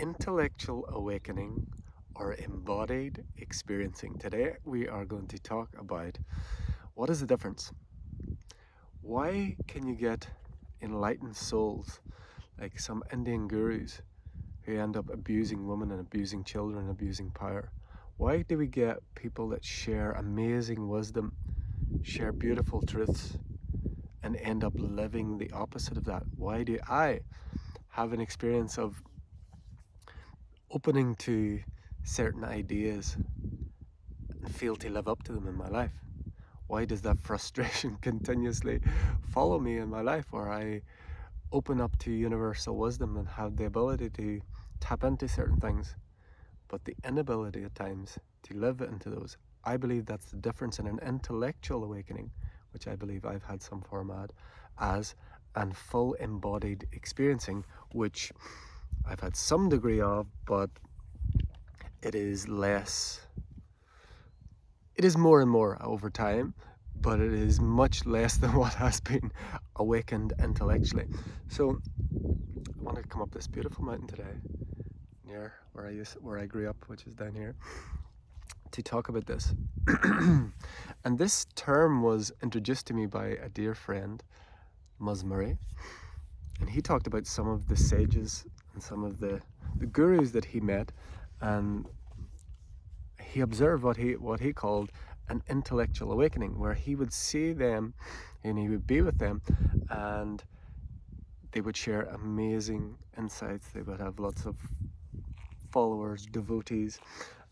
intellectual awakening or embodied experiencing. Today we are going to talk about what is the difference. Why can you get enlightened souls like some Indian gurus who end up abusing women and abusing children and abusing power? Why do we get people that share amazing wisdom, share beautiful truths, and end up living the opposite of that? Why do I have an experience of opening to certain ideas and fail to live up to them in my life? Why does that frustration continuously follow me in my life, where I open up to universal wisdom and have the ability to tap into certain things, but the inability at times to live into those? I believe that's the difference in an intellectual awakening, which I believe I've had some form as, and full embodied experiencing, which I've had some degree of, but it is less. It is more and more over time, but it is much less than what has been awakened intellectually. So I wanted to come up this beautiful mountain today, near where I grew up, which is down here, to talk about this. And this term was introduced to me by a dear friend, Muzz Murray, and he talked about some of the sages and some of the gurus that he met, and he observed what he called an intellectual awakening, where he would see them and he would be with them, and they would share amazing insights. They would have lots of followers, devotees,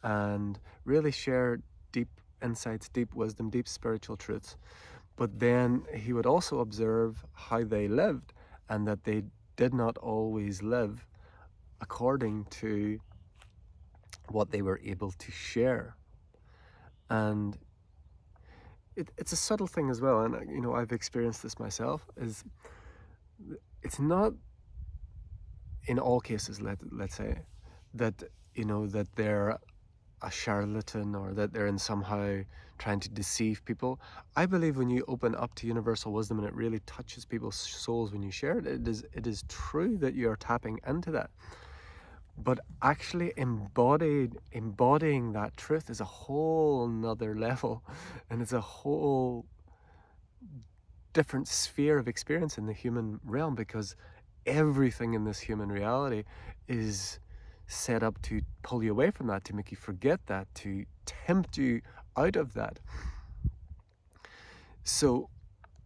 and really share deep insights, deep wisdom, deep spiritual truths. But then he would also observe how they lived, and that they did not always live according to what they were able to share. And it's a subtle thing as well, and I've experienced this myself. Is it's not in all cases, let's say, that that they're a charlatan or that they're in somehow trying to deceive people. I believe when you open up to universal wisdom and it really touches people's souls when you share it, it is true that you're tapping into that. But actually embodying that truth is a whole nother level, and it's a whole different sphere of experience in the human realm, because everything in this human reality is set up to pull you away from that, to make you forget that, to tempt you out of that. So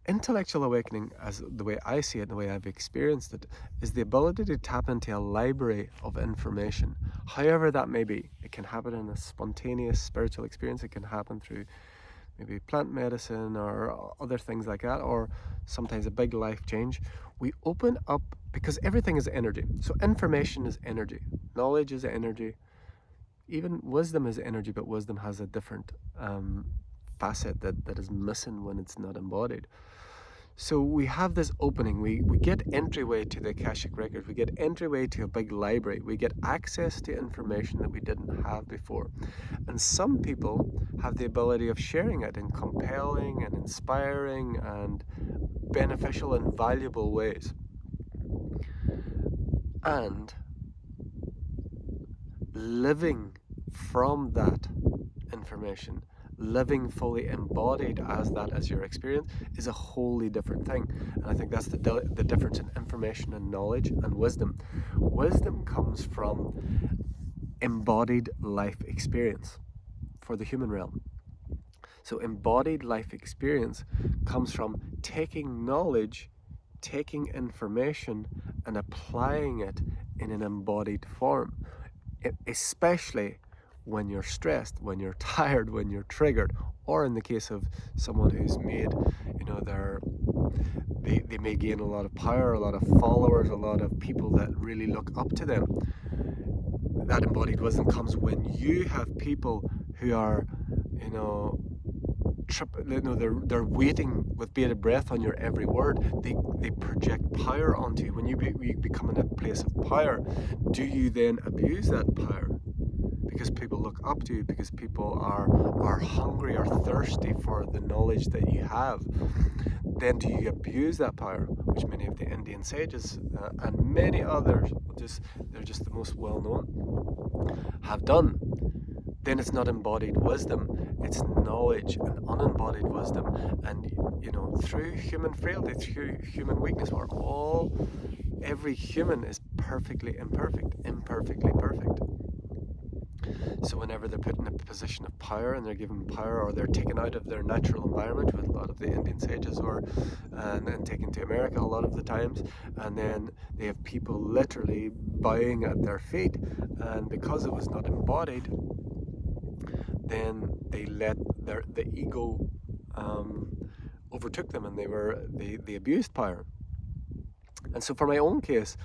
intellectual awakening, as the way I see it, the way I've experienced it, is the ability to tap into a library of information, however that may be. It can happen in a spontaneous spiritual experience. It can happen through maybe plant medicine or other things like that, or sometimes a big life change. We open up, because everything is energy. So information is energy, knowledge is energy, even wisdom is energy, but wisdom has a different facet that is missing when it's not embodied. So we have this opening, we get entryway to the Akashic Records, we get entryway to a big library, we get access to information that we didn't have before. And some people have the ability of sharing it in compelling and inspiring and beneficial and valuable ways. And living from that information, living fully embodied as that as your experience, is a wholly different thing. And I think that's the difference in information and knowledge and wisdom. Wisdom comes from embodied life experience for the human realm. So embodied life experience comes from taking knowledge, taking information, and applying it in an embodied form, especially when you're stressed, when you're tired, when you're triggered, or in the case of someone who's made, they may gain a lot of power, a lot of followers, a lot of people that really look up to them. That embodied wisdom comes when you have people who are, they're waiting with bated breath on your every word. They project power onto you. When you become in a place of power, do you then abuse that power? Because people look up to you, because people are hungry or thirsty for the knowledge that you have. Then do you abuse that power, which many of the Indian sages and many others, they're just the most well known, have done, then it's not embodied wisdom, it's knowledge and unembodied wisdom. And through human frailty, through human weakness, every human is perfectly imperfectly perfect. So whenever they're put in a position of power and they're given power, or they're taken out of their natural environment, with a lot of the Indian sages, and taken to America a lot of the times, and then they have people literally bowing at their feet, and because it was not embodied, then they let the ego overtook them, and they abused power. And so for my own case,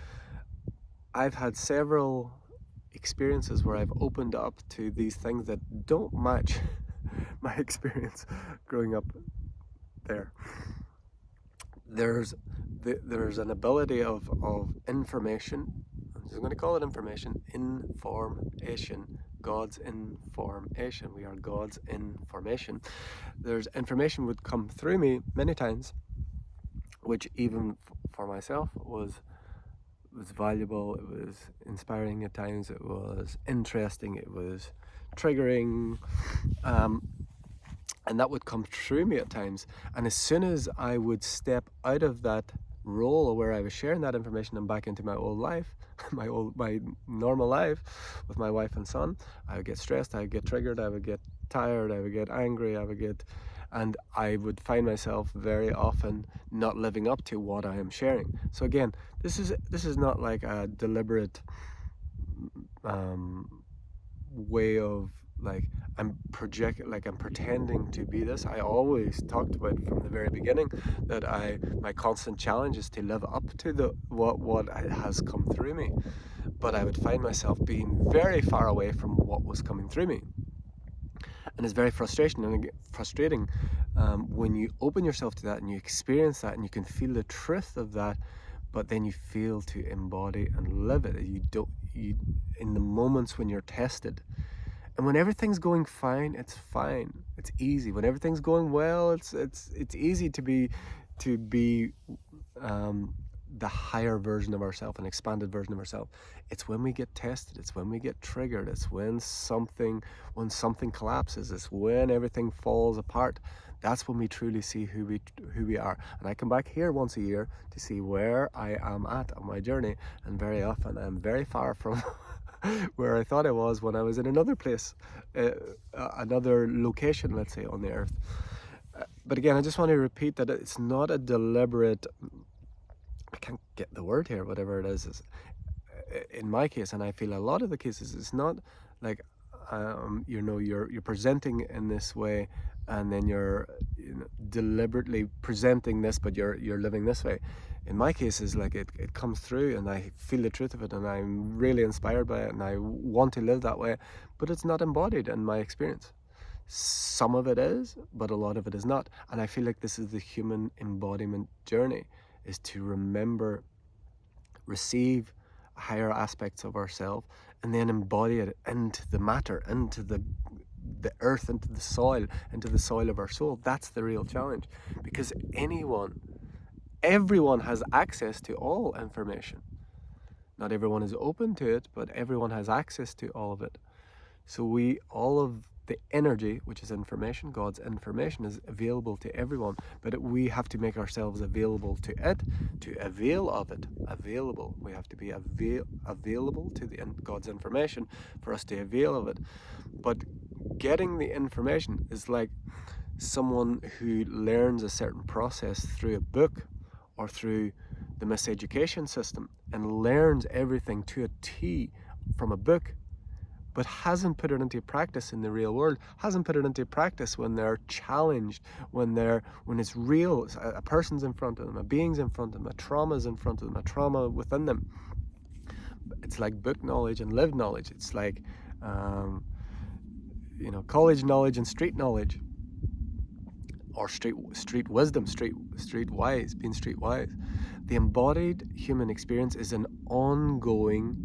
I've had several experiences where I've opened up to these things that don't match my experience growing up there. There's an ability of information. I'm just going to call it information. God's information. We are God's information. There's information would come through me many times, which even for myself was valuable, it was inspiring at times, it was interesting, it was triggering, and that would come through me at times. And as soon as I would step out of that role where I was sharing that information and back into my old life, my normal life with my wife and son, I would get stressed, I would get triggered, I would get tired, I would get angry, and I would find myself very often not living up to what I am sharing. So again, this is not like a deliberate way of I'm pretending to be this. I always talked about from the very beginning that my constant challenge is to live up to what has come through me, but I would find myself being very far away from what was coming through me. And it's very frustrating when you open yourself to that and you experience that and you can feel the truth of that, but then you fail to embody and live it. You in the moments when you're tested. And when everything's going fine, it's fine. It's easy. When everything's going well, it's easy to be the higher version of ourselves, an expanded version of ourselves. It's when we get tested, it's when we get triggered, it's when something collapses, it's when everything falls apart. That's when we truly see who we are. And I come back here once a year to see where I am at on my journey, and very often I'm very far from where I thought I was when I was in another place, another location, let's say, on the earth. But again, I just want to repeat that it's not a deliberate, I can't get the word here, whatever it is in my case, and I feel a lot of the cases, it's not like you're presenting in this way, and then you're deliberately presenting this, but you're living this way. In my case, is like it comes through, and I feel the truth of it, and I'm really inspired by it, and I want to live that way, but it's not embodied in my experience. Some of it is, but a lot of it is not. And I feel like this is the human embodiment journey, is to remember, receive higher aspects of ourselves, and then embody it into the matter, into the earth, into the soil of our soul. That's the real challenge, because everyone has access to all information. Not everyone is open to it, but everyone has access to all of it. So all of the energy, which is information, God's information, is available to everyone, but we have to make ourselves available to it, to avail of it. Available. We have to be available to God's information for us to avail of it. But getting the information is like someone who learns a certain process through a book or through the miseducation system and learns everything to a T from a book, but hasn't put it into practice in the real world, hasn't put it into practice when they're challenged, when it's real, a person's in front of them, a being's in front of them, a trauma's in front of them, a trauma within them. It's like book knowledge and lived knowledge. It's like college knowledge and street knowledge, or street wisdom, street wise, being street wise. The embodied human experience is an ongoing,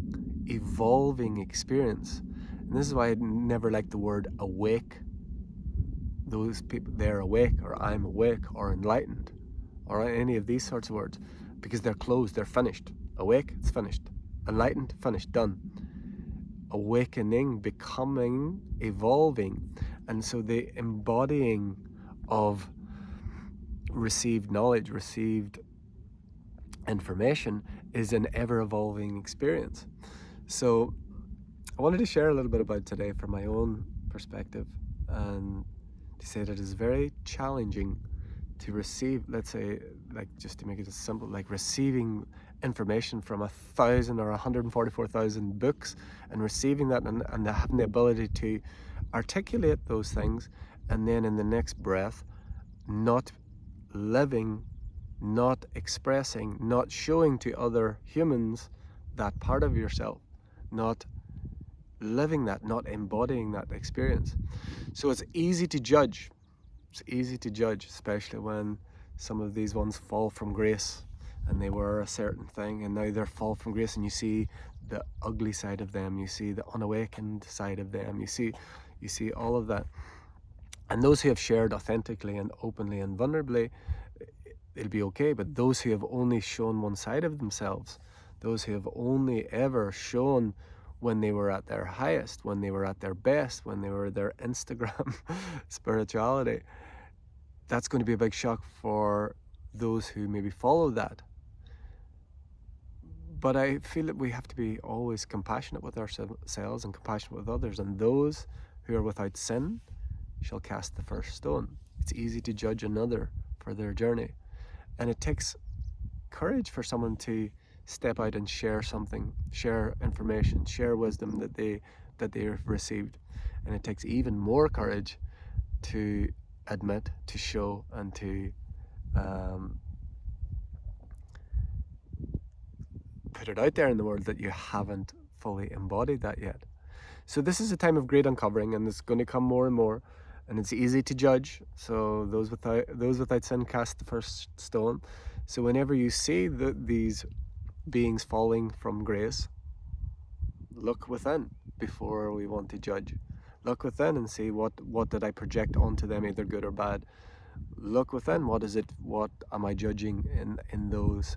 evolving experience. And this is why I never like the word awake. Those people, they're awake, or I'm awake, or enlightened, or any of these sorts of words. because they're closed, they're finished. Awake, it's finished. Enlightened, finished, done. Awakening, becoming, evolving. And so the embodying of received knowledge, received information is an ever-evolving experience. So I wanted to share a little bit about today from my own perspective, and to say that it is very challenging to receive, let's say, like, just to make it as simple, like receiving information from 1,000 or 144,000 books, and receiving that, and having the ability to articulate those things, and then in the next breath not living, not expressing, not showing to other humans that part of yourself, not living that, not embodying that experience. So it's easy to judge. It's easy to judge, especially when some of these ones fall from grace, and they were a certain thing, and now they're fall from grace, and you see the ugly side of them, you see the unawakened side of them, you see all of that. And those who have shared authentically and openly and vulnerably, it'll be okay. But those who have only shown one side of themselves, those who have only ever shown when they were at their highest, when they were at their best, when they were their Instagram spirituality, that's going to be a big shock for those who maybe follow that. But I feel that we have to be always compassionate with ourselves and compassionate with others. And those who are without sin shall cast the first stone. It's easy to judge another for their journey. And it takes courage for someone to step out and share something, share information, share wisdom that they've received. And it takes even more courage to admit, to show, and to put it out there in the world that you haven't fully embodied that yet. So this is a time of great uncovering, and it's going to come more and more. And it's easy to judge. So those without sin cast the first stone. So whenever you see these beings falling from grace, look within before we want to judge. Look within and see what did I project onto them, either good or bad. Look within. What am I judging in those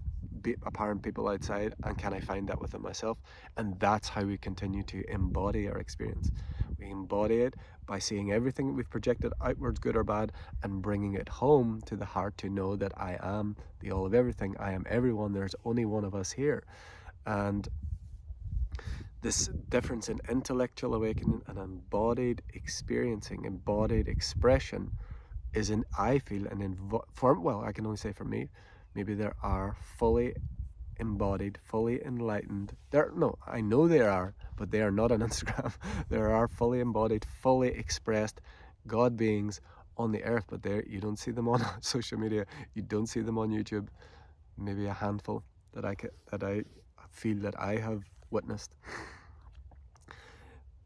apparent people outside, and can I find that within myself? And that's how we continue to embody our experience. We embody it by seeing everything that we've projected outwards, good or bad, and bringing it home to the heart to know that I am the all of everything. I am everyone. There's only one of us here. And this difference in intellectual awakening and embodied experiencing, embodied expression, is I feel well, I can only say for me, maybe there are fully embodied, fully enlightened, I know there are, but they are not on Instagram. There are fully embodied, fully expressed God beings on the earth, but you don't see them on social media, you don't see them on YouTube. Maybe a handful that I feel that I have witnessed.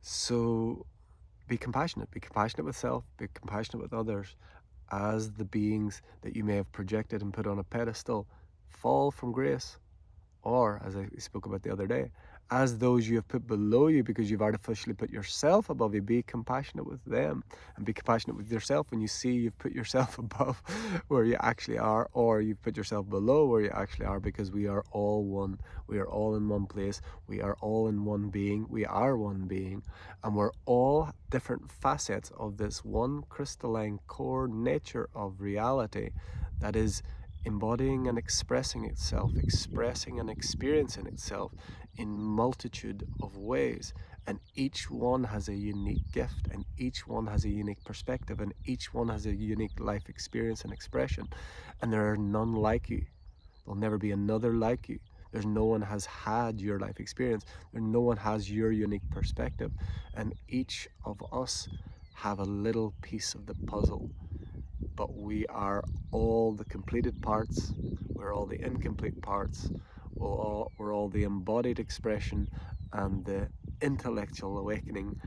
So be compassionate with self, be compassionate with others, as the beings that you may have projected and put on a pedestal fall from grace, or, as I spoke about the other day, as those you have put below you because you've artificially put yourself above you, be compassionate with them, and be compassionate with yourself when you see you've put yourself above where you actually are, or you've put yourself below where you actually are, because we are all one. We are all in one place. We are all in one being. We are one being, and we're all different facets of this one crystalline core nature of reality that is embodying and expressing itself, expressing and experiencing itself in multitude of ways. And each one has a unique gift, and each one has a unique perspective, and each one has a unique life experience and expression. And there are none like you. There'll never be another like you. There's no one has had your life experience. No one has your unique perspective. And each of us have a little piece of the puzzle. But we are all the completed parts. We're all the incomplete parts. We're all the embodied expression and the intellectual awakening